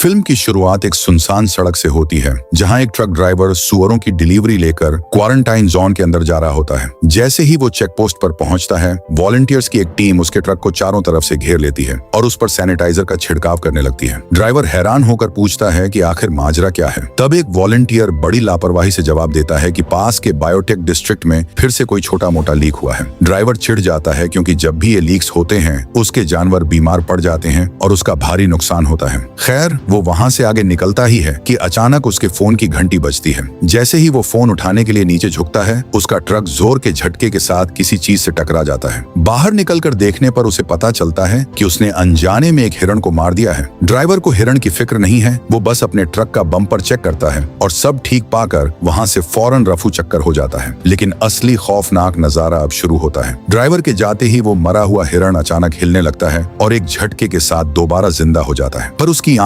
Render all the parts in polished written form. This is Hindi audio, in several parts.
फिल्म की शुरुआत एक सुनसान सड़क से होती है जहां एक ट्रक ड्राइवर सुअरों की डिलीवरी लेकर क्वारंटाइन जोन के अंदर जा रहा होता है। जैसे ही वो चेक पोस्ट पर पहुंचता है, वॉलंटियर्स की एक टीम उसके ट्रक को चारों तरफ से घेर लेती है और उस पर सैनिटाइजर का छिड़काव करने लगती है। ड्राइवर हैरान होकर पूछता है कि आखिर माजरा क्या है। तब एक वॉलंटियर बड़ी लापरवाही से जवाब देता है कि पास के बायोटेक डिस्ट्रिक्ट में फिर से कोई छोटा मोटा लीक हुआ है। ड्राइवर चिढ़ जाता है क्योंकि जब भी ये लीक्स होते हैं उसके जानवर बीमार पड़ जाते हैं और उसका भारी नुकसान होता है। खैर, वो वहां से आगे निकलता ही है कि अचानक उसके फोन की घंटी बजती है। जैसे ही वो फोन उठाने के लिए नीचे झुकता है, उसका ट्रक जोर के झटके के साथ किसी चीज से टकरा जाता है। बाहर निकलकर देखने पर उसे पता चलता है कि उसने अनजाने में एक हिरण को मार दिया है। ड्राइवर को हिरण की फिक्र नहीं है, वो बस अपने ट्रक का बम्पर चेक करता है और सब ठीक पाकर वहां से फौरन रफू चक्कर हो जाता है। लेकिन असली खौफनाक नजारा अब शुरू होता है। ड्राइवर के जाते ही वो मरा हुआ हिरण अचानक हिलने लगता है और एक झटके के साथ दोबारा जिंदा हो जाता है। पर उसकी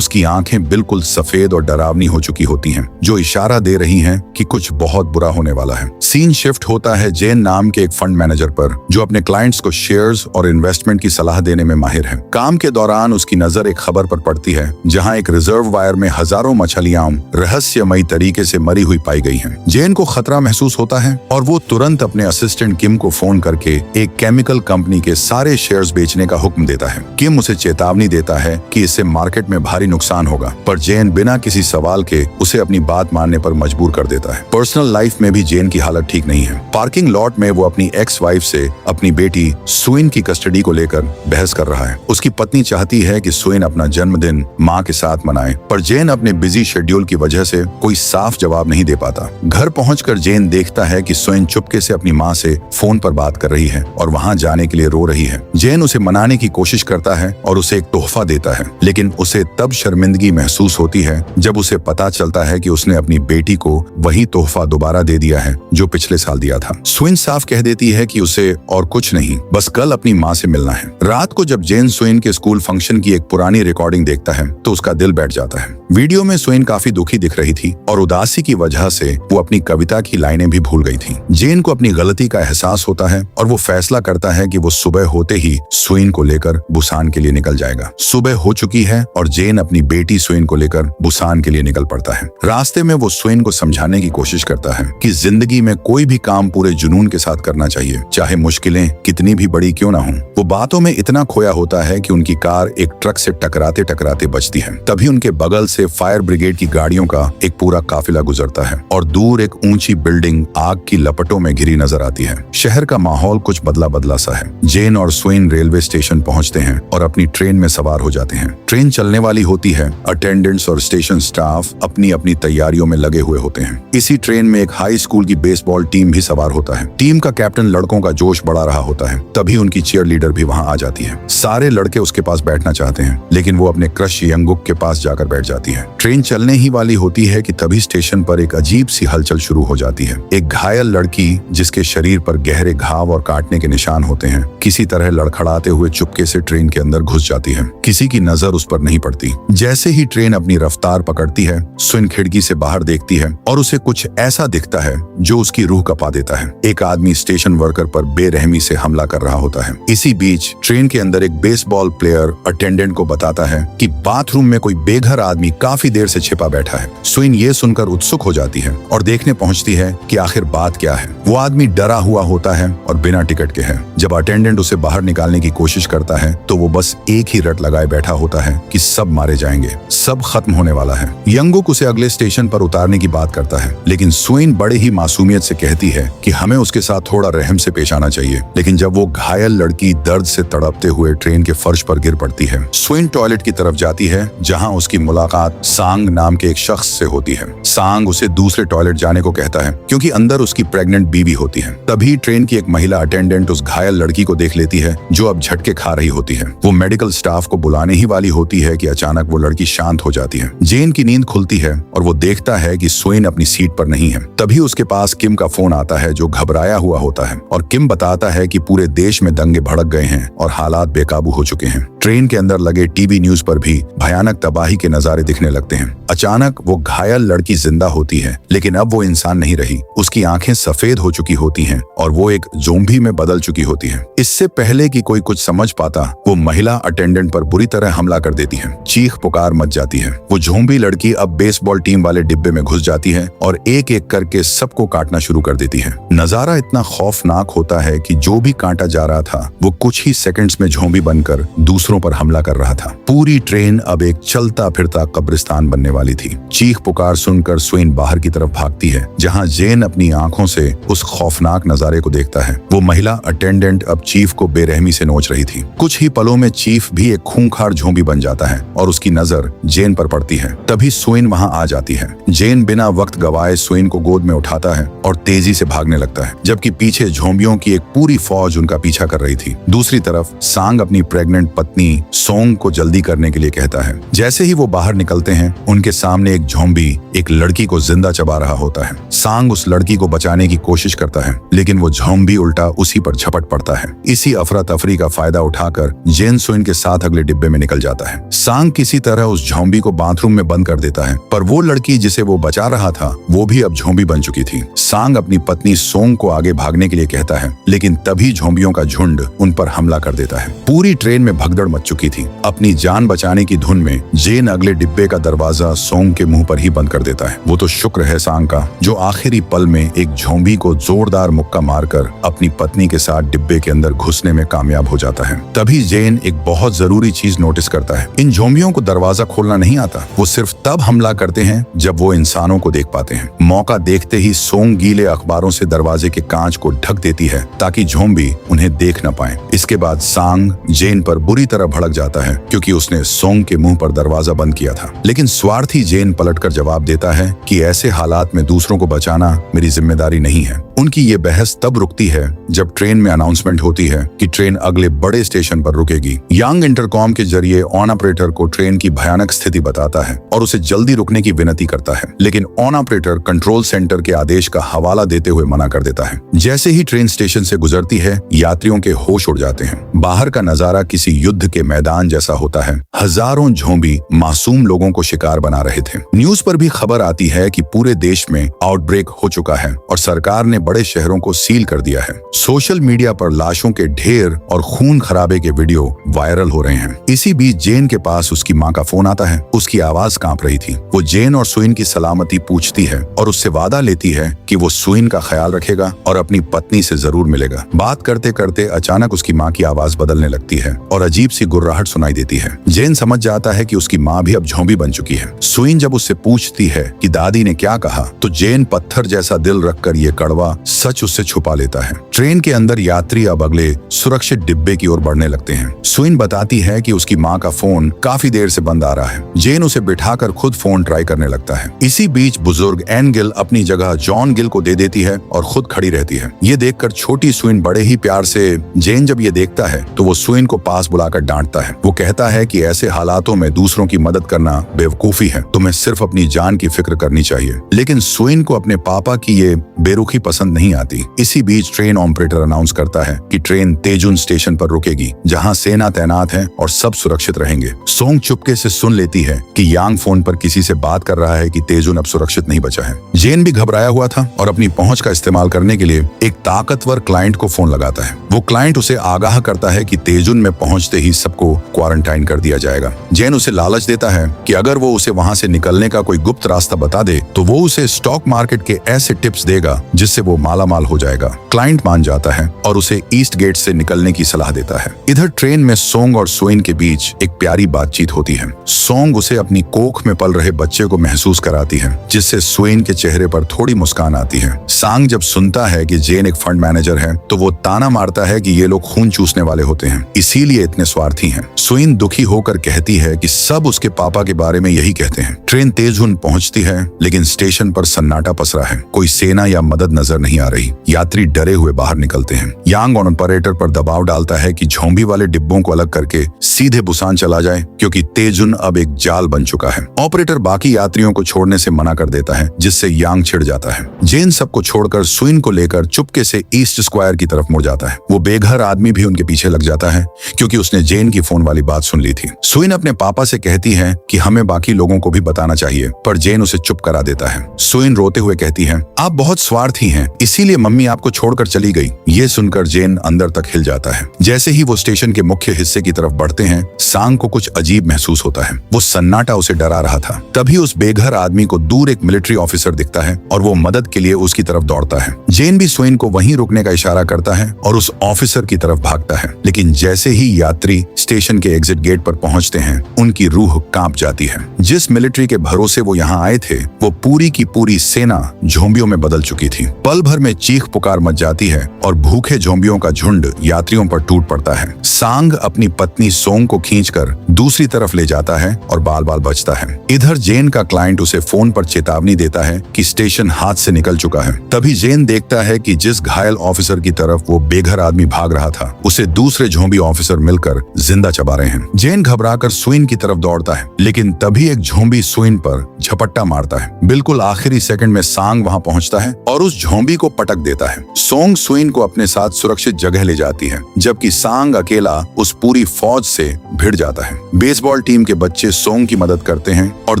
आंखें बिल्कुल सफेद और डरावनी हो चुकी होती हैं, जो इशारा दे रही हैं कि कुछ बहुत बुरा होने वाला है। सीन शिफ्ट होता है जेन नाम के एक फंड मैनेजर पर, जो अपने क्लाइंट्स को शेयर्स और इन्वेस्टमेंट की सलाह देने में माहिर है। काम के दौरान उसकी नजर एक खबर पर पड़ती है जहां एक रिजर्व वायर में हजारों मछलियां रहस्यमयी तरीके से मरी हुई पाई गई हैं। जेन को खतरा महसूस होता है और वो तुरंत अपने असिस्टेंट किम को फोन करके एक केमिकल कंपनी के सारे शेयर्स बेचने का हुक्म देता है। किम उसे चेतावनी देता है कि इससे मार्केट में भारी नुकसान होगा, पर जेन बिना किसी सवाल के उसे अपनी बात मानने पर मजबूर कर देता है। पर्सनल लाइफ में भी जेन की हालत ठीक नहीं है। पार्किंग लॉट में वो अपनी एक्स वाइफ से अपनी बेटी सुइन की कस्टडी को लेकर बहस कर रहा है। उसकी पत्नी चाहती है कि सुइन अपना जन्मदिन माँ के साथ मनाए, पर जेन अपने बिजी शेड्यूल की वजह से कोई साफ जवाब नहीं दे पाता। घर पहुंचकर जेन देखता है कि सुइन चुपके से अपनी माँ से फोन पर बात कर रही है और वहां जाने के लिए रो रही है। जेन उसे मनाने की कोशिश करता है और उसे एक तोहफा देता है, लेकिन उसे तब शर्मिंदगी महसूस होती है जब उसे पता चलता है कि उसने अपनी बेटी को वही तोहफा दोबारा दे दिया है जो पिछले साल दिया था। सुइन साफ कह देती है कि उसे और कुछ नहीं, बस कल अपनी माँ से मिलना है। रात को जब जेन सुइन के स्कूल फंक्शन की एक पुरानी रिकॉर्डिंग देखता है तो उसका दिल बैठ जाता है। वीडियो में सुइन काफी दुखी दिख रही थी और उदासी की वजह से वो अपनी कविता की लाइनें भी भूल गई थी। जेन को अपनी गलती का एहसास होता है और वो फैसला करता है कि वो सुबह होते ही सुइन को लेकर बुसान के लिए निकल जाएगा। सुबह हो चुकी है और जेन अपनी बेटी सुइन को लेकर बुसान के लिए निकल पड़ता है। रास्ते में वो सुइन को समझाने की कोशिश करता है कि जिंदगी में कोई भी काम पूरे जुनून के साथ करना चाहिए, चाहे मुश्किलें कितनी भी बड़ी क्यों ना हो। वो बातों में इतना खोया होता है कि उनकी कार एक ट्रक से टकराते टकराते बचती है। तभी उनके बगल से फायर ब्रिगेड की गाड़ियों का एक पूरा काफिला गुजरता है और दूर एक ऊंची बिल्डिंग आग की लपटों में घिरी नजर आती है। शहर का माहौल कुछ बदला बदला सा है। जेन और सुइन रेलवे स्टेशन पहुंचते हैं और अपनी ट्रेन में सवार हो जाते हैं। ट्रेन चलने वाली होती है। अटेंडेंट्स और स्टेशन स्टाफ अपनी अपनी तैयारियों में लगे हुए होते हैं। इसी ट्रेन में एक हाई स्कूल की बेसबॉल टीम भी सवार होता है। टीम का कैप्टन लड़कों का जोश बढ़ा रहा होता है। तभी उनकी चीयर लीडर भी वहां आ जाती है। सारे लड़के उसके पास बैठना चाहते हैं, लेकिन वो अपने क्रश यंगुक के पास जाकर बैठ जाती है। ट्रेन चलने ही वाली होती है कि तभी स्टेशन पर एक अजीब सी हलचल शुरू हो जाती है। एक घायल लड़की, जिसके शरीर पर गहरे घाव और काटने के निशान होते हैं, किसी तरह लड़खड़ाते हुए चुपके से ट्रेन के अंदर घुस जाती है। किसी की नजर उस पर नहीं पड़ती। जैसे ही ट्रेन अपनी रफ्तार पकड़ती है, सुइन खिड़की से बाहर देखती है और उसे कुछ ऐसा दिखता है जो उसकी रूह कपा देता है। एक आदमी स्टेशन वर्कर पर बेरहमी से हमला कर रहा होता है। इसी बीच ट्रेन के अंदर एक बेसबॉल प्लेयर अटेंडेंट को बताता है कि बाथरूम में कोई बेघर आदमी काफी देर से छिपा बैठा है। सुइन ये सुनकर उत्सुक हो जाती है और देखने पहुंचती है कि आखिर बात क्या है। वो आदमी डरा हुआ होता है और बिना टिकट के है। जब अटेंडेंट उसे बाहर निकालने की कोशिश करता है तो वो बस एक ही रट लगाए बैठा होता है कि सब मारे जाएंगे, सब खत्म होने वाला है। यंगुक उसे अगले स्टेशन पर उतारने की बात करता है, लेकिन सुइन बड़े ही मासूमियत से कहती है कि हमें उसके साथ थोड़ा रहम से पेश आना चाहिए। लेकिन जब वो घायल लड़की दर्द से तड़पते हुए ट्रेन के फर्श पर गिर पड़ती है, सुइन टॉयलेट की तरफ जाती है जहां उसकी मुलाकात सांग नाम के एक शख्स से होती है। सांग उसे दूसरे टॉयलेट जाने को कहता है क्योंकि अंदर उसकी प्रेग्नेंट बीवी होती है। तभी ट्रेन की एक महिला अटेंडेंट उस घायल लड़की को देख लेती है जो अब झटके खा रही होती है। वो मेडिकल स्टाफ को बुलाने ही वाली होती है कि अचानक वो लड़की शांत हो जाती है। जेन की नींद खुलती है और वो देखता है कि सुइन अपनी सीट पर नहीं है। तभी उसके पास किम का फोन आता है जो घबराया हुआ होता है और किम बताता है कि पूरे देश में दंगे भड़क गए हैं और हालात बेकाबू हो चुके हैं। ट्रेन के अंदर लगे टीवी न्यूज पर भी भयानक तबाही के नजारे दिखने लगते हैं। अचानक वो घायल लड़की जिंदा होती है, लेकिन अब वो इंसान नहीं रही। उसकी आंखें सफेद हो चुकी होती हैं और वो एक ज़ोंबी में बदल चुकी होती है। इससे पहले कि कोई कुछ समझ पाता, वो महिला अटेंडेंट पर बुरी तरह हमला कर देती है। चीख पुकार मच जाती है। वो ज़ोंबी लड़की अब बेसबॉल टीम वाले डिब्बे में घुस जाती है और एक एक करके सबको काटना शुरू कर देती है। नजारा इतना खौफनाक होता है कि जो भी काटा जा रहा था वो कुछ ही सेकंड्स में ज़ोंबी बनकर दूसरों पर हमला कर रहा था। पूरी ट्रेन अब एक चलता फिरता कब्रिस्तान बनने वाली थी। चीख पुकार सुनकर स्वेन बाहर की तरफ भागती है, जहां जेन अपनी आंखों से उस खौफनाक नजारे को देखता है। वो महिला अटेंडेंट अब चीफ को बेरहमी से नोच रही थी। कुछ ही पलों में चीफ भी एक खूंखार ज़ोंबी बन जाता है और उसकी नजर जेन पर पड़ती है। तभी स्वेन वहां आ जाती है। जेन बिना वक्त गवाए स्वेन को गोद में उठाता है और तेजी से भागने लगता है, जबकि पीछे ज़ोंबियों की एक पूरी फौज उनका पीछा कर रही थी। दूसरी तरफ सांग अपनी प्रेग्नेंट पत्नी सोंग को जल्दी करने के लिए कहता है। जैसे ही वो बाहर निकलते हैं, उनके सामने एक ज़ोंबी एक लड़की को जिंदा चबा रहा होता है। सांग उस लड़की को बचाने की कोशिश करता है, लेकिन वो ज़ोंबी उल्टा उसी पर झपट पड़ता है। इसी अफरा तफरी का फायदा उठाकर जेन स्वेन के साथ अगले डिब्बे में निकल जाता है। सांग किसी तरह उस ज़ोंबी को बाथरूम में बंद कर देता है, पर वो लड़की जिसे वो बचा रहा था वो भी अब ज़ोंबी बन चुकी थी। सांग अपनी पत्नी सोंग को आगे भागने के लिए कहता है, लेकिन तभी ज़ोंबियों का झुंड उन पर हमला कर देता है। पूरी ट्रेन में भगदड़ मच चुकी थी। अपनी जान बचाने की धुन में जेन अगले डिब्बे का दरवाजा सोंग के मुंह पर ही बंद कर देता है। वो तो शुक्र है सांग का, जो आखिरी पल में एक ज़ोंबी को जोरदार मुक्का मारकर अपनी पत्नी के साथ डिब्बे के अंदर घुसने में कामयाब हो जाता है। तभी जेन एक बहुत जरूरी चीज नोटिस करता है। इन ज़ोंबियों को दरवाजा खोलना नहीं आता। वो सिर्फ तब हमला करते हैं जब वो इंसानों को देख पाते हैं। मौका देखते ही सोंग गीले अखबारों से दरवाजे के कांच को ढक देती है ताकि ज़ोंबी उन्हें देख न पाए। इसके बाद सांग जेन पर बुरी तरह भड़क जाता है, क्योंकि उसने सोंग के मुंह पर दरवाजा बंद किया था। लेकिन स्वार्थी जेन पलटकर जवाब देता है कि ऐसे हालात में दूसरों को बचाना मेरी जिम्मेदारी नहीं है। उनकी ये बहस तब रुकती है जब ट्रेन में अनाउंसमेंट होती है कि ट्रेन अगले बड़े स्टेशन पर रुकेगी। यांग इंटरकॉम के जरिए ऑन ऑपरेटर को ट्रेन की भयानक स्थिति बताता है और उसे जल्दी रुकने की विनती करता है, लेकिन ऑन ऑपरेटर कंट्रोल सेंटर के आदेश का हवाला देते हुए मना कर देता है। जैसे ही ट्रेन स्टेशन से गुजरती है, यात्रियों के होश उड़ जाते हैं। बाहर का नजारा किसी युद्ध के मैदान जैसा होता है। हजारों ज़ोंबी मासूम लोगों को शिकार बना रहे थे। न्यूज पर भी खबर आती है कि पूरे देश में आउटब्रेक हो चुका है और सरकार ने बड़े शहरों को सील कर दिया है। सोशल मीडिया पर लाशों के ढेर और खून खराबे के वीडियो वायरल हो रहे हैं। इसी बीच जेन के पास उसकी माँ का फोन आता है। उसकी आवाज कांप रही थी। वो जेन और स्वेन की सलामती पूछती है और उससे वादा लेती है कि वो स्वेन का ख्याल रखेगा और अपनी पत्नी से जरूर मिलेगा। बात करते करते अचानक उसकी माँ की आवाज बदलने लगती है और अजीब सी गुर्राहट सुनाई देती है। जेन समझ जाता है कि उसकी माँ भी अब ज़ोंबी बन चुकी है। स्वेन जब उससे पूछती है कि दादी ने क्या कहा, तो जेन पत्थर जैसा दिल रखकर ये कड़वा सच उससे छुपा लेता है। ट्रेन के अंदर यात्री अब अगले सुरक्षित डिब्बे की ओर बढ़ने लगते हैं। स्वेन बताती है कि उसकी माँ का फोन काफी देर से बंद आ रहा है। जेन उसे बिठाकर खुद फोन ट्राई करने लगता है। इसी बीच बुजुर्ग एन गिल अपनी जगह जॉन गिल को दे देती है और खुद खड़ी रहती है। ये देखकर छोटी स्वेन बड़े ही प्यार से, जेन जब ये देखता है तो वो स्वेन को पास बुलाकर डांटता है। वो कहता है कि ऐसे हालातों में दूसरों की मदद करना बेवकूफी है, तुम्हें सिर्फ अपनी जान की फिक्र करनी चाहिए। लेकिन स्वेन को अपने पापा की ये बेरुखी पसंद नहीं आती। इसी बीच ट्रेन ऑपरेटर अनाउंस करता है कि ट्रेन तेजुन स्टेशन पर रुकेगी, जहां सेना तैनात है और सब सुरक्षित रहेंगे। सोंग चुपके से सुन लेती है कि यांग फोन पर किसी से बात कर रहा है कि तेजुन अब सुरक्षित नहीं बचा है। जेन भी घबराया हुआ था और अपनी पहुंच का इस्तेमाल करने के लिए एक ताकतवर क्लाइंट को फोन लगाता है। वो क्लाइंट उसे आगाह करता है कि तेजुन में पहुंचते ही सबको क्वारंटाइन कर दिया जाएगा। जेन उसे लालच देता है कि अगर वो उसे वहां से निकलने का कोई गुप्त रास्ता बता दे तो वो उसे स्टॉक मार्केट के ऐसे टिप्स देगा जिससे वो मालामाल हो जाएगा। क्लाइंट मान जाता है और उसे ईस्ट गेट से निकलने की सलाह देता है। इधर ट्रेन में सोंग और स्वेन के बीच एक प्यारी बातचीत होती है। सोंग उसे अपनी कोख में पल रहे बच्चे को महसूस कराती है, जिससे स्वेन के चेहरे पर थोड़ी मुस्कान आती है। सांग जब सुनता है कि जेन एक फंड मैनेजर है तो वो ताना मारता है कि ये लोग खून चूसने वाले होते हैं, इसीलिए इतने स्वार्थी हैं। स्वेन दुखी होकर कहती है कि सब उसके पापा के बारे में यही कहते हैं। ट्रेन तेजुन पहुंचती है, लेकिन स्टेशन पर सन्नाटा पसरा है। कोई सेना या मदद नजर नजर नहीं आ रही। यात्री डरे हुए बाहर निकलते हैं। यांग ऑपरेटर पर दबाव डालता है कि झोंबी वाले डिब्बों को अलग करके सीधे बुसान चला जाए, क्योंकि तेजुन अब एक जाल बन चुका है। ऑपरेटर बाकी यात्रियों को छोड़ने से मना कर देता है, जिससे यांग छिड़ जाता है। जेन सबको छोड़कर सुइन को लेकर चुपके से ईस्ट स्क्वायर की तरफ मुड़ जाता है। वो बेघर आदमी भी उनके पीछे लग जाता है, क्योंकि उसने जेन की फोन वाली बात सुन ली थी। सुइन अपने पापा से कहती है कि हमें बाकी लोगों को भी बताना चाहिए, पर जेन उसे चुप करा देता है। सुइन रोते हुए कहती है, आप बहुत स्वार्थी हैं, इसीलिए मम्मी आपको छोड़कर चली गई। ये सुनकर जेन अंदर तक हिल जाता है। जैसे ही वो स्टेशन के मुख्य हिस्से की तरफ बढ़ते हैं, सांग को कुछ अजीब महसूस होता है। वो सन्नाटा उसे डरा रहा था। तभी उस बेघर आदमी को दूर एक मिलिट्री ऑफिसर दिखता है और वो मदद के लिए उसकी तरफ दौड़ता है। जेन भी सुइन को वहीं रुकने का इशारा करता है और उस ऑफिसर की तरफ भागता है, लेकिन जैसे ही यात्री स्टेशन के एग्जिट गेट पर पहुंचते हैं, उनकी रूह कांप जाती है। जिस मिलिट्री के भरोसे वो यहाँ आए थे, वो पूरी की पूरी सेना झोंबियों में बदल चुकी थी। पल भर में चीख पुकार मच जाती है और भूखे झोंबियों का झुंड यात्रियों पर टूट पड़ता है। सांग अपनी पत्नी सोंग को खींचकर दूसरी तरफ ले जाता है और बाल बाल बचता है। इधर जेन का क्लाइंट उसे फोन पर चेतावनी देता है कि स्टेशन हाथ से निकल चुका है। तभी जेन देखता है कि जिस घायल ऑफिसर की तरफ वो बेघर आदमी भाग रहा था, उसे दूसरे झोंबी ऑफिसर मिलकर जिंदा चबा रहे हैं। जेन घबराकर सुइन की तरफ दौड़ता है, लेकिन तभी एक झोंबी सुइन पर झपट्टा मारता है। बिल्कुल आखिरी सेकंड में सांग वहां पहुंचता है और उस झोंबी को पटक देता है। सोंग सुइन को अपने साथ सुरक्षित जगह ले जाती है, जबकि सांग अकेला उस पूरी फौज से भिड़ जाता है। बेसबॉल टीम के बच्चे सोंग की मदद करते हैं और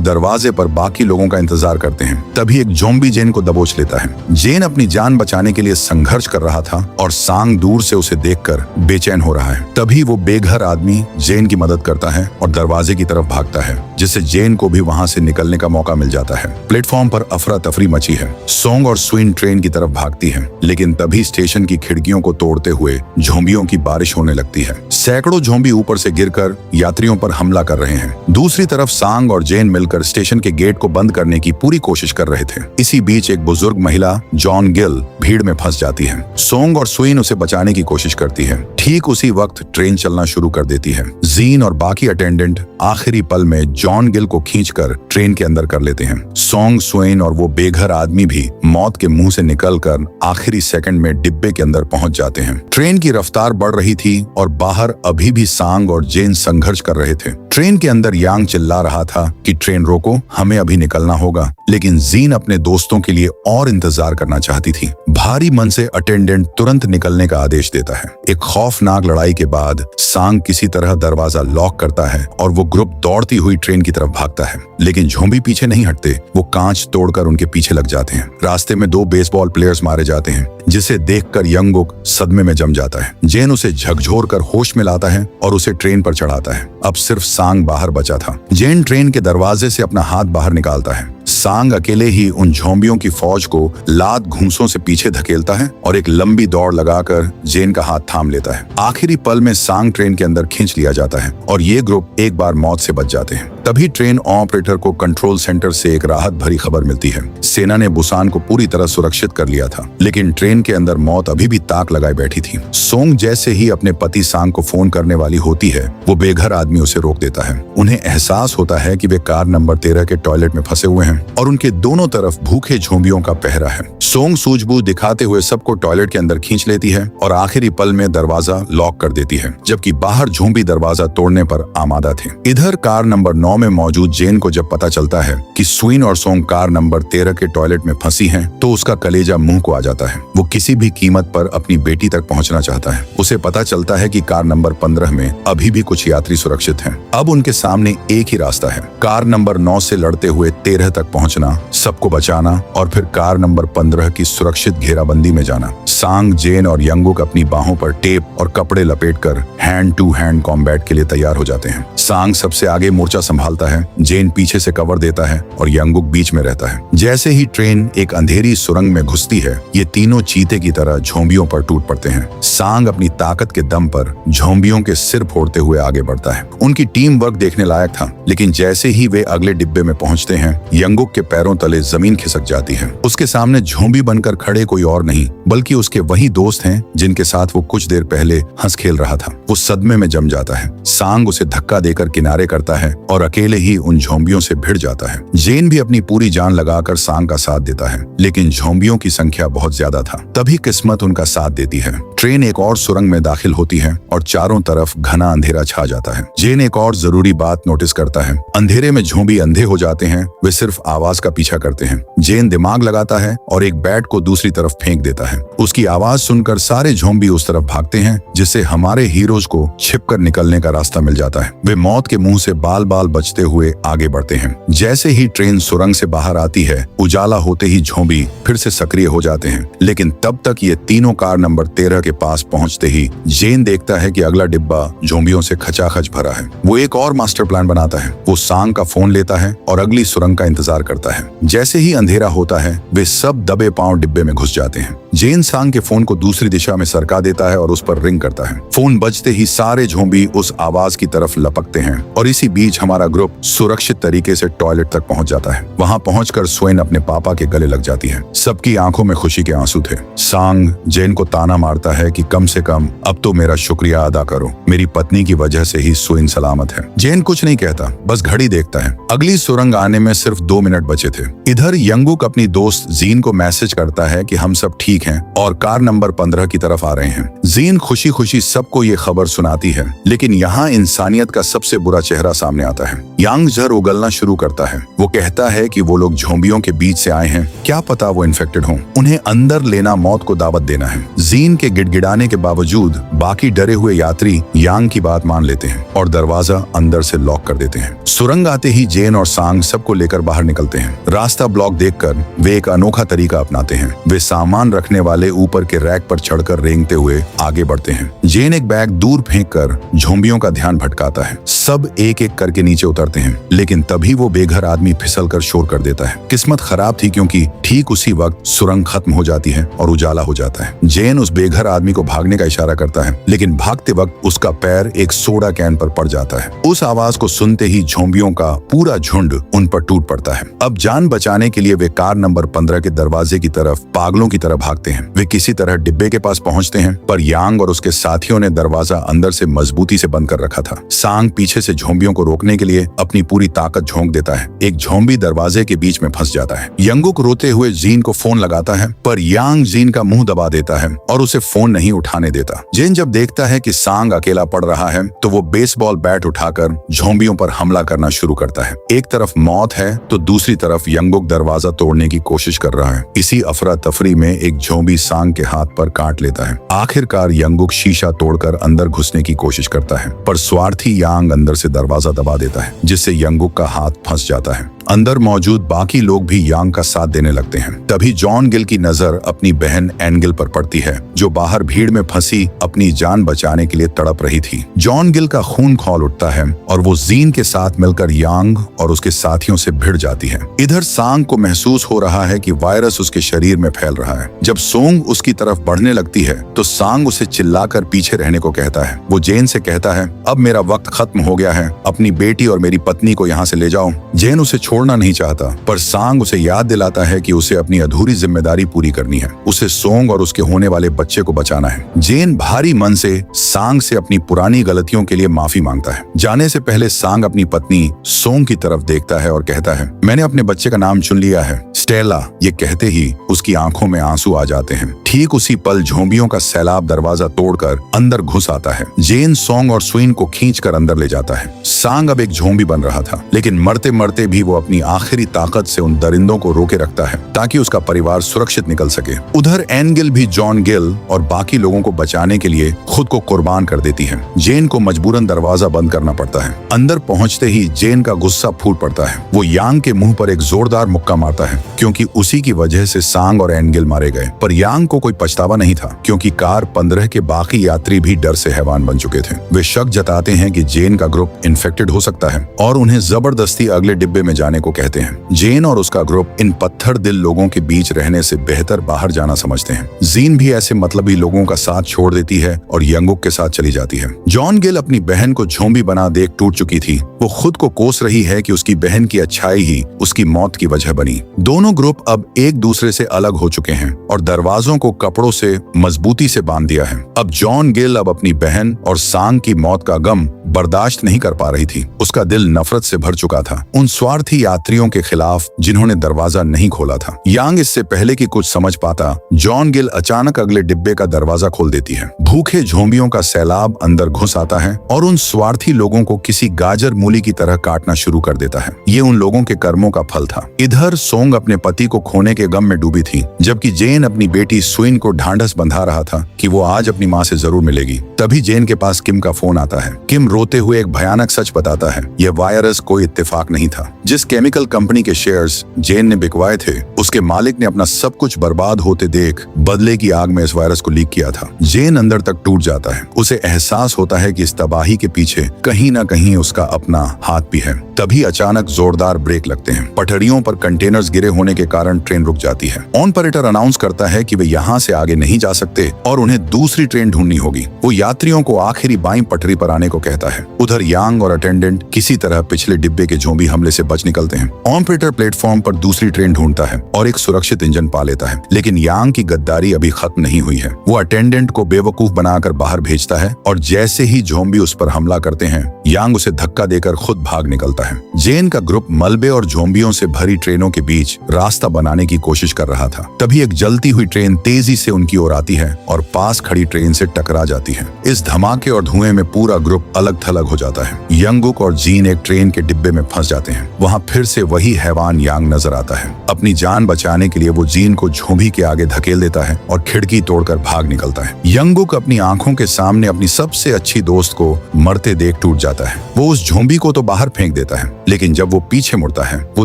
दरवाजे पर बाकी लोगों का इंतजार करते हैं। तभी एक ज़ॉम्बी जेन को दबोच लेता है। जेन अपनी जान बचाने के लिए संघर्ष कर रहा था और सांग दूर से उसे देखकर बेचैन हो रहा है। तभी वो बेघर आदमी जेन की मदद करता है और दरवाजे की तरफ भागता है, जिससे जेन को भी वहां से निकलने का मौका मिल जाता है। प्लेटफॉर्म पर अफरा तफरी मची है। सोंग और सुइन ट्रेन की तरफ भागती है, लेकिन तभी स्टेशन की खिड़कियों को तोड़ते हुए झोंबियों की बारिश होने लगती है। सैकड़ों झोंबी ऊपर से गिरकर यात्रियों पर हमला कर रहे हैं। दूसरी तरफ सांग और जेन मिलकर स्टेशन के गेट को बंद करने की पूरी कोशिश कर रहे थे। इसी बीच एक बुजुर्ग महिला जॉन गिल भीड़ में फंस जाती है। सोंग और सुइन उसे बचाने की कोशिश करती है। ठीक उसी वक्त ट्रेन चलना शुरू कर देती है। जीन और बाकी अटेंडेंट आखिरी पल में जॉन गिल को खींचकर ट्रेन के अंदर कर लेते हैं। सोंग, सुइन और वो बेघर आदमी भी मौत के मुंह से निकलकर आखिरी सेकंड में डिब्बे के अंदर पहुंच जाते हैं। ट्रेन की रफ्तार बढ़ रही थी और बाहर अभी भी सांग और जेन संघर्ष कर रहे थे। ट्रेन के अंदर यांग चिल्ला रहा था कि ट्रेन रोको, हमें अभी निकलना होगा, लेकिन जीन अपने दोस्तों के लिए और इंतजार करना चाहती थी। भारी मन से अटेंडेंट तुरंत निकलने का आदेश देता है। एक खौफनाक लड़ाई के बाद सांग किसी तरह दरवाजा लॉक करता है और वो ग्रुप दौड़ती हुई ट्रेन की तरफ भागता है, लेकिन झोंबी पीछे नहीं हटते। वो कांच तोड़कर उनके पीछे लग जाते हैं। रास्ते में 2 बेसबॉल प्लेयर्स मारे जाते हैं, जिसे देखकर यंगुक सदमे में जम जाता है। जेन उसे झकझोर कर होश में लाता है और उसे ट्रेन पर चढ़ाता है। अब सिर्फ सांग बाहर बचा था। जेन ट्रेन के दरवाजे से अपना हाथ बाहर निकालता है। सांग अकेले ही उन झोंबियों की फौज को लात घूंसों से पीछे धकेलता है और एक लंबी दौड़ लगाकर जेन का हाथ थाम लेता है। आखिरी पल में सांग ट्रेन के अंदर खींच लिया जाता है और ये ग्रुप एक बार मौत से बच जाते हैं। तभी ट्रेन ऑपरेटर को कंट्रोल सेंटर से एक राहत भरी खबर मिलती है। सेना ने बुसान को पूरी तरह सुरक्षित कर लिया था, लेकिन ट्रेन के अंदर मौत अभी भी ताक लगाए बैठी थी। सोंग जैसे ही अपने पति सांग को फोन करने वाली होती है, वो बेघर आदमी उसे रोक देता है। उन्हें एहसास होता है कि वे कार नंबर 13 के टॉयलेट में फंसे हुए हैं और उनके दोनों तरफ भूखे झोंबियों का पहरा है। सोंग सूझबूझ दिखाते हुए सबको टॉयलेट के अंदर खींच लेती है और आखिरी पल में दरवाजा लॉक कर देती है, जबकि बाहर झोंबी दरवाजा तोड़ने पर आमादा थे। इधर कार नंबर 9 में मौजूद जेन को जब पता चलता है कि सुइन और सोंग कार नंबर 13 के टॉयलेट में फंसी हैं, तो उसका कलेजा मुंह को आ जाता है। वो किसी भी कीमत पर अपनी बेटी तक पहुंचना चाहता है। उसे पता चलता है कि कार नंबर 15 में अभी भी कुछ यात्री सुरक्षित हैं। अब उनके सामने एक ही रास्ता है, कार नंबर 9 से लड़ते हुए 13 तक पहुंचना, सबको बचाना और फिर कार नंबर 15 की सुरक्षित घेराबंदी में जाना। सांग, जेन और यंगुक अपनी बाहों पर टेप और कपड़े लपेटकर हैंड टू हैंड कॉम्बैट के लिए तैयार हो जाते हैं। सांग सबसे आगे मोर्चा संभालता है, जेन पीछे से कवर देता है और यंगुक बीच में रहता है। जैसे ही ट्रेन एक अंधेरी सुरंग में घुसती है, ये तीनों चीते की तरह झोंबियों पर टूट पड़ते हैं। सांग अपनी ताकत के दम पर झोंबियों के सिर फोड़ते हुए आगे बढ़ता है। उनकी टीम वर्क देखने लायक था, लेकिन जैसे ही वे अगले डिब्बे में पहुंचते हैं, यंगुक के पैरों तले जमीन खिसक जाती है। उसके सामने झोंबी बनकर खड़े कोई और नहीं, बल्कि उसके वही दोस्त हैं जिनके साथ वो कुछ देर पहले हंस खेल रहा था। वो सदमे में जम जाता है। सांग उसे धक्का देकर किनारे करता है और अकेले ही उन झोंबियों से भिड़ जाता है। जेन भी अपनी पूरी जान लगाकर सांग का साथ देता है, लेकिन झोंबियों की संख्या बहुत ज्यादा था। तभी किस्मत उनका साथ देती है। ट्रेन एक और सुरंग में दाखिल होती है और चारों तरफ घना अंधेरा छा जाता है। जेन एक और जरूरी बात नोटिस करता है, अंधेरे में झोंबी अंधे हो जाते हैं, वे सिर्फ आवाज का पीछा करते हैं। जेन दिमाग लगाता है और एक बैट को दूसरी तरफ फेंक देता है। उसकी आवाज सुनकर सारे झोंबी उस तरफ भागते हैं, जिससे हमारे हीरोज को छिपकर निकलने का रास्ता मिल जाता है। वे मौत के मुंह से बाल बाल बचते हुए आगे बढ़ते हैं। जैसे ही ट्रेन सुरंग से बाहर आती है, उजाला होते ही झोंबी फिर से सक्रिय हो जाते हैं। लेकिन तब तक ये तीनों कार नंबर 13 के पास पहुंचते ही जेन देखता है कि अगला डिब्बा झोंबियों से खचाखच भरा है। वो एक और मास्टर प्लान बनाता है। वो सांग का फोन लेता है और अगली सुरंग का इंतजार करता है। जैसे ही अंधेरा होता है, वे सब दबे पांव डिब्बे में घुस जाते हैं। जेन सांग के फोन को दूसरी दिशा में सरका देता है और उस पर रिंग करता है। फोन बजते ही सारे झोंबी उस आवाज की तरफ लपकते हैं और इसी बीच हमारा ग्रुप सुरक्षित तरीके से टॉयलेट तक पहुंच जाता है। वहां पहुंचकर स्वेन अपने पापा के गले लग जाती है। सबकी आंखों में खुशी के आंसू थे। सांग जेन को ताना मारता है कि कम से कम अब तो मेरा शुक्रिया अदा करो, मेरी पत्नी की वजह से ही स्वेन सलामत है। जेन कुछ नहीं कहता, बस घड़ी देखता है। अगली सुरंग आने में सिर्फ 2 मिनट बचे थे। इधर यंगुक अपनी दोस्त जीन को मैसेज करता है कि हम सब ठीक हैं और कार नंबर 15 की तरफ आ रहे हैं। जीन खुशी खुशी सबको ये खबर सुनाती है, लेकिन यहाँ इंसानियत का सबसे बुरा चेहरा सामने आता है। यांग जर उगलना शुरू करता है। वो कहता है कि वो लोग झोंबियों के बीच से आए हैं, क्या पता वो इन्फेक्टेड हों। उन्हें अंदर लेना मौत को दावत देना है। जीन के गिड़गिड़ाने के बावजूद बाकी डरे हुए यात्री यांग की बात मान लेते हैं और दरवाजा अंदर से लॉक कर देते हैं। सुरंग आते ही जेन और सांग सबको लेकर बाहर निकलते हैं। रास्ता ब्लॉक देखकर वे एक अनोखा तरीका अपनाते हैं। वे सामान रखने वाले ऊपर के रैक पर चढ़कर रेंगते हुए आगे बढ़ते हैं। जेन एक बैग दूर फेंककर झोंबियों का ध्यान भटकाता है। सब एक एक करके नीचे उतरते हैं, लेकिन तभी वो बेघर आदमी फिसलकर शोर कर देता है। किस्मत खराब थी, क्योंकि ठीक उसी वक्त सुरंग खत्म हो जाती है और उजाला हो जाता है। जेन उस बेघर आदमी को भागने का इशारा करता है, लेकिन भागते वक्त उसका पैर एक सोडा कैन पर पड़ जाता है। उस आवाज को सुनते ही झोंबियों का पूरा झुंड उन पर टूट पड़ता है। अब जान बचाने के लिए वे कार नंबर 15 के दरवाजे की तरफ पागलों की तरह भागते हैं। वे किसी तरह डिब्बे के पास पहुंचते हैं, पर यांग और उसके साथियों ने दरवाजा अंदर से मजबूती से बंद कर रखा था। सांग पीछे से झोंबियों को रोकने के लिए अपनी पूरी ताकत झोंक देता है। एक झोंबी दरवाजे के बीच में फंस जाता है। यंगुक रोते हुए जीन को फोन लगाता है, पर यांग जीन का मुंह दबा देता है और उसे फोन नहीं उठाने देता। जेन जब देखता है कि सांग अकेला पड़ रहा है, तो वो बेसबॉल बैट उठाकर झोंबियों पर हमला करना शुरू करता है। एक तरफ मौत है तो दूसरी तरफ यंगुक दरवाजा तोड़ने की कोशिश कर रहा है। इसी अफरा तफरी में एक झोंबी सांग के हाथ पर काट लेता है। आखिरकार यंगुक शीशा तोड़कर अंदर घुसने की कोशिश करता है, पर स्वार्थी यांग अंदर से दरवाजा दबा देता है, जिससे यंगुक का हाथ फंस जाता है। अंदर मौजूद बाकी लोग भी यांग का साथ देने लगते हैं। तभी जॉन गिल की नजर अपनी बहन एनगिल पर पड़ती है, जो बाहर भीड़ में फंसी अपनी जान बचाने के लिए तड़प रही थी। जॉन गिल का खून खौल उठता है और वो जीन के साथ मिलकर यांग और उसके साथियों से भिड़ जाती है। इधर सांग को महसूस हो रहा है कि वायरस उसके शरीर में फैल रहा है। जब सोंग उसकी तरफ बढ़ने लगती है, तो सांग उसे चिल्लाकर पीछे रहने को कहता है। वो जेन से कहता है, अब मेरा वक्त खत्म हो गया है, अपनी बेटी और मेरी पत्नी को यहाँ से ले जाओ। जेन उसे छोड़ना नहीं चाहता, पर सांग उसे याद दिलाता है कि उसे अपनी अधूरी जिम्मेदारी पूरी करनी है। उसे सोंग और उसके होने वाले बच्चे को बचाना है। जेन भारी मन से सांग से अपनी पुरानी गलतियों के लिए माफी मांगता है। जाने से पहले सांग अपनी पत्नी सोंग की तरफ देखता है और कहता है, मैंने अपने बच्चे का नाम चुन लिया है, स्टेला। ये कहते ही उसकी आंखों में आंसू आ जाते हैं। ठीक उसी पल झोंबियों का सैलाब दरवाजा तोड़कर अंदर घुस आता है। जेन सोंग और स्विन को खींचकर अंदर ले जाता है। सांग अब एक झोंबी बन रहा था, लेकिन मरते मरते भी वो अपनी आखिरी ताकत से उन दरिंदों को रोके रखता है, ताकि उसका परिवार सुरक्षित निकल सके। उधर एनगिल भी जॉन गिल और बाकी लोगों को बचाने के लिए खुद को कुर्बान कर देती है। जेन को मजबूरन दरवाजा बंद करना पड़ता है। अंदर पहुंचते ही जेन का गुस्सा फूट पड़ता है। वो यांग के मुंह पर एक जोरदार मुक्का मारता है, क्योंकि उसी की वजह से सांग और एनगिल मारे गए। पर यांग को कोई पछतावा नहीं था, क्योंकि कार 15 के बाकी यात्री भी डर से हैवान बन चुके थे। वे शक जताते हैं कि जेन का ग्रुप इन्फेक्टेड हो सकता है और उन्हें जबरदस्ती अगले डिब्बे में जाने को कहते हैं। जेन और उसका ग्रुप इन पत्थर दिल लोगों के बीच रहने से बेहतर बाहर जाना समझते हैं। जीन भी ऐसे मतलबी लोगों का साथ छोड़ देती है और यंगुक के साथ चली जाती है। जॉन गिल अपनी बहन को झोंबी बना देख टूट चुकी थी। वो खुद को कोस रही है कि उसकी बहन की अच्छाई ही उसकी मौत की वजह बनी। दोनों ग्रुप अब एक दूसरे से अलग हो चुके हैं और दरवाजों को को कपड़ों से मजबूती से बांध दिया है। अब जॉन गिल अब अपनी बहन और सांग की मौत का गम बर्दाश्त नहीं कर पा रही थी। उसका दिल नफरत से भर चुका था उन स्वार्थी यात्रियों के खिलाफ जिन्होंने दरवाजा नहीं खोला था। यांग इससे पहले कि कुछ समझ पाता, जॉन गिल अचानक अगले डिब्बे का दरवाजा खोल देती है। भूखे झोंबियों का सैलाब अंदर घुस आता है और उन स्वार्थी लोगों को किसी गाजर मूली की तरह काटना शुरू कर देता है। ये उन लोगों के कर्मों का फल था। इधर सोंग अपने पति को खोने के गम में डूबी थी, जबकि जेन अपनी बेटी सुइन को ढांढस बंधा रहा था कि वो आज अपनी माँ से जरूर मिलेगी। तभी जेन के पास किम का फोन आता है। किम रोते हुए एक भयानक सच बताता है, यह वायरस कोई इत्तेफाक नहीं था। जिस केमिकल कंपनी के शेयर्स जेन ने बिकवाए थे, उसके मालिक ने अपना सब कुछ बर्बाद होते देख बदले की आग में इस वायरस को लीक किया था। जेन अंदर तक टूट जाता है। उसे एहसास होता है कि इस तबाही के पीछे कहीं न कहीं उसका अपना हाथ भी है। तभी अचानक जोरदार ब्रेक लगते हैं। पटरियों पर कंटेनर्स गिरे होने के कारण ट्रेन रुक जाती है। ऑपरेटर अनाउंस करता है कि वे यहाँ से आगे नहीं जा सकते और उन्हें दूसरी ट्रेन ढूंढनी होगी। वो यात्रियों को आखिरी बाईं पटरी पर आने को कहता है। उधर यांग और अटेंडेंट किसी तरह पिछले डिब्बे के ज़ॉम्बी हमले से बच निकलते हैं। ऑपरेटर प्लेटफॉर्म पर दूसरी ट्रेन ढूंढता है और एक सुरक्षित इंजन पा लेता है। लेकिन यांग की गद्दारी अभी खत्म नहीं हुई है। वो अटेंडेंट को बेवकूफ बनाकर बाहर भेजता है और जैसे ही ज़ॉम्बी उस पर हमला करते हैं, यांग उसे धक्का देकर खुद भाग निकलता है। जेन का ग्रुप मलबे और ज़ॉम्बियों से भरी ट्रेनों के बीच रास्ता बनाने की कोशिश कर रहा था। तभी एक जलती हुई ट्रेन तेजी से उनकी ओर आती है और पास खड़ी ट्रेन से टकरा जाती है। इस धमाके और धुएं में पूरा ग्रुप अलग थलग हो जाता है। यंगुक और जीन एक ट्रेन के डिब्बे में फंस जाते हैं। वहाँ फिर से वही हैवान यांग नजर आता है। अपनी जान बचाने के लिए वो जीन को झोंबी के आगे धकेल देता है और खिड़की तोड़कर भाग निकलता है। यंगुक अपनी आंखों के सामने अपनी सबसे अच्छी दोस्त को मरते देख टूट जाता है। वो उस झोंबी को तो बाहर फेंक देता है, लेकिन जब वो पीछे मुड़ता है, वो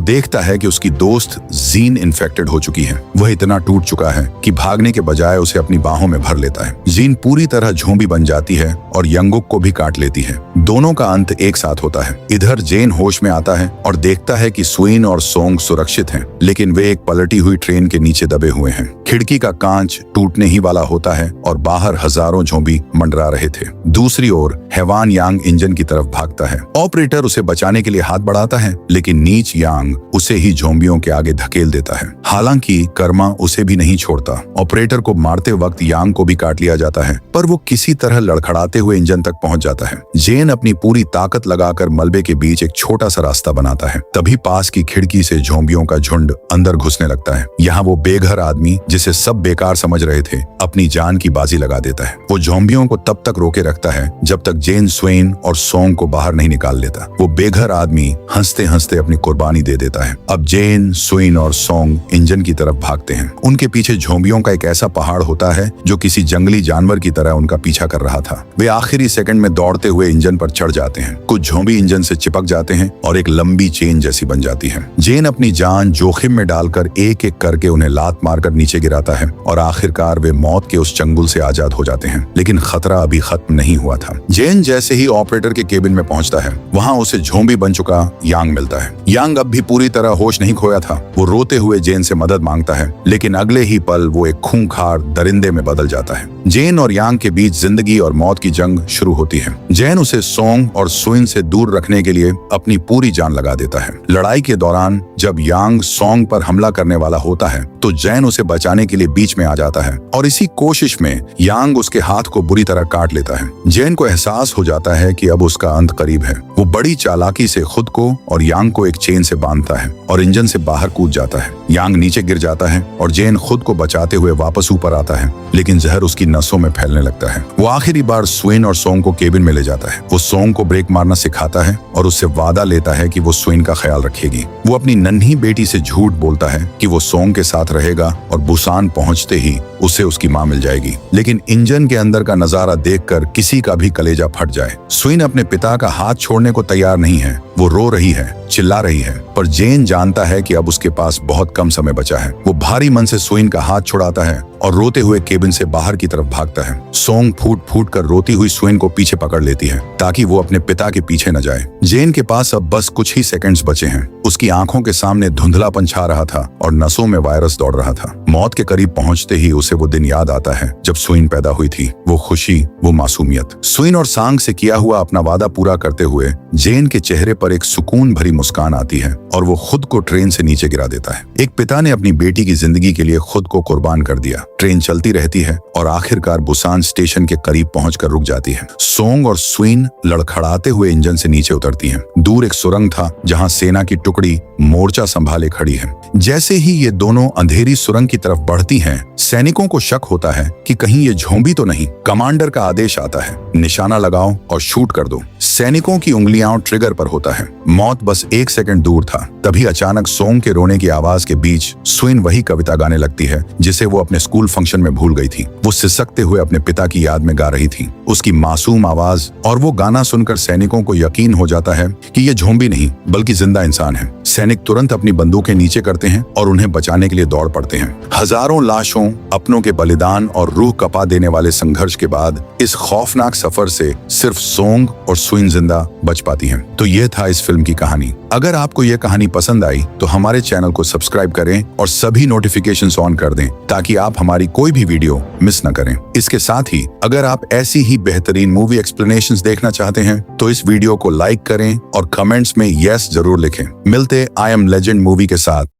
देखता है कि उसकी दोस्त जीन इन्फेक्टेड हो चुकी है। वह इतना टूट चुका है कि भागने के बजाय उसे अपनी बाहों में भर लेता है। जीन पूरी तरह झोंबी बन जाती है और यंगुक को भी काट लेती है। दोनों का अंत एक साथ होता है। इधर जेन होश में आता है और देखता है कि सुइन और सोंग सुरक्षित हैं, लेकिन वे एक पलटी हुई ट्रेन के नीचे दबे हुए हैं। खिड़की का कांच टूटने ही वाला होता है और बाहर हजारों झोंबी मंडरा रहे थे। दूसरी ओर हैवान यांग इंजन की तरफ भागता है। ऑपरेटर उसे बचाने के लिए हाथ बढ़ाता है, लेकिन नीच यांग उसे ही झोंबियों के आगे धकेल देता है। हालांकि कर्मा उसे भी नहीं छोड़ता। ऑपरेटर को मारते वक्त यांग को भी काट लिया जाता है, पर वो किसी तरह लड़खड़ाते हुए इंजन तक पहुंच जाता है। जेन अपनी पूरी ताकत लगाकर मलबे के बीच एक छोटा सा रास्ता बनाता है। तभी पास की खिड़की से झोंबियों का झुंड अंदर घुसने लगता है। यहाँ वो बेघर आदमी, जिसे सब बेकार समझ रहे थे, अपनी जान की बाजी लगा देता है। वो झोंबियों को तब तक रोके रखता है जब तक जेन, सुइन और सोंग को बाहर नहीं निकाल लेता। वो बेघर आदमी हंसते हंसते अपनी कुर्बानी दे देता है। अब जेन, सुइन और सोंग इंजन की तरफ भागते हैं। उनके पीछे झोंबियों का एक ऐसा पहाड़ होता है जो किसी जंगली जानवर की तरह उनका पीछा कर रहा था। वे आखिरी सेकंड में दौड़ते हुए इंजन पर चढ़ जाते हैं। कुछ झोंबी इंजन से चिपक जाते हैं और एक लंबी चेन जैसी बन जाती है। जेन अपनी जान जोखिम में डालकर एक एक करके उन्हें लात मारकर नीचे गिराता है और आखिरकार वे मौत के उस चंगुल से आजाद हो जाते हैं। लेकिन खतरा अभी खत्म नहीं हुआ था। जेन जैसे ही ऑपरेटर के केबिन में पहुंचता है, वहां उसे झोंबी बन चुका यांग मिलता है। यांग अब भी पूरी तरह होश नहीं खोया था। वो रोते हुए जेन से मदद मांगता है, लेकिन अगले ही पल वो एक खूंखार दरिंदे में बदल जाता है। जेन और यांग के बीच जिंदगी और मौत की जंग शुरू होती है। जेन उसे सोंग और सुइन से दूर रखने के लिए अपनी पूरी जान लगा देता है। लड़ाई के दौरान जब यांग सोंग पर हमला करने वाला होता है, तो जेन उसे बचाने के लिए बीच में आ जाता है और इसी कोशिश में यांग उसके हाथ को बुरी तरह काट लेता है। जेन को एहसास हो जाता है कि अब उसका अंत करीब है। वो बड़ी चालाकी से खुद को और यांग को एक चेन से बांधता है और इंजन से बाहर कूद जाता है। यांग नीचे गिर जाता है और जेन खुद को बचाते हुए वापस ऊपर आता है, लेकिन जहर उसकी नसों में फैलने लगता है। वो आखिरी बार सुइन और सोंग को केबिन में ले जाता है। वो सोंग को ब्रेक मारना सिखाता है और उससे वादा लेता है कि वो सुइन का ख्याल रखेगी। वो अपनी नन्ही बेटी से झूठ बोलता है कि वो सोंग के साथ रहेगा और बुसान पहुंचते ही उसे उसकी मां मिल जाएगी। लेकिन इंजन के अंदर का नजारा देखकर किसी का भी कलेजा फट जाए। सुइन अपने पिता का हाथ छोड़ने को तैयार नहीं है। वो रो रही है, चिल्ला रही है, पर जेन जानता है कि अब उसके पास बहुत कम समय बचा है। वो भारी मन से सुइन का हाथ छुड़ाता है और रोते हुए केबिन से बाहर की तरफ भागता है। सोंग फूट फूट कर रोती हुई सुइन को पीछे पकड़ लेती है ताकि वो अपने पिता के पीछे न जाए। जेन के पास अब बस कुछ ही सेकंड्स बचे हैं। उसकी आंखों के सामने धुंधलापन छा रहा था और नसों में वायरस दौड़ रहा था। मौत के करीब पहुंचते ही उसे वो दिन याद आता है जब सुइन पैदा हुई थी। वो खुशी, वो मासूमियत। सुइन और सांग से किया हुआ अपना वादा पूरा करते हुए जेन के चेहरे पर एक सुकून भरी मुस्कान आती है और वो खुद को ट्रेन से नीचे गिरा देता है। एक पिता ने अपनी बेटी की जिंदगी के लिए खुद को कुर्बान कर दिया। ट्रेन चलती रहती है और आखिरकार बुसान स्टेशन के करीब पहुंचकर रुक जाती है। सोंग और सुइन लड़खड़ाते हुए इंजन से नीचे उतरती हैं। दूर एक सुरंग था जहां सेना की टुकड़ी मोर्चा संभाले खड़ी है। जैसे ही ये दोनों अंधेरी सुरंग की तरफ बढ़ती हैं, सैनिकों को शक होता है कि कहीं ये झोंबी तो नहीं। कमांडर का आदेश आता है, निशाना लगाओ और शूट कर दो। सैनिकों की उंगलियां ट्रिगर पर होता है। मौत बस 1 सेकंड दूर था। तभी अचानक सोंग के रोने की आवाज के बीच सुइन वही कविता गाने लगती है जिसे वो अपने स्कूल फंक्शन में भूल गई थी। वो सिसकते हुए अपने पिता की याद में गा रही थी। उसकी मासूम आवाज और वो गाना सुनकर सैनिकों को यकीन हो जाता है कि ये झोंबी नहीं बल्कि जिंदा इंसान है। सैनिक तुरंत अपनी बंदूकें नीचे करते हैं और उन्हें बचाने के लिए दौड़ पड़ते हैं। हजारों लाशों, अपनों के बलिदान और रूह कपा देने वाले संघर्ष के बाद इस खौफनाक सफर से सिर्फ सोंग और सुइन जिंदा बच पाती हैं। तो ये था इस फिल्म की कहानी। अगर आपको यह कहानी पसंद आई तो हमारे चैनल को सब्सक्राइब करें और सभी नोटिफिकेशंस ऑन कर दें ताकि आप हमारी कोई भी वीडियो मिस न करें। इसके साथ ही अगर आप ऐसी ही बेहतरीन मूवी एक्सप्लेनेशंस देखना चाहते हैं तो इस वीडियो को लाइक करें और कमेंट्स में यस जरूर लिखें। मिलते आई एम लेजेंड मूवी के साथ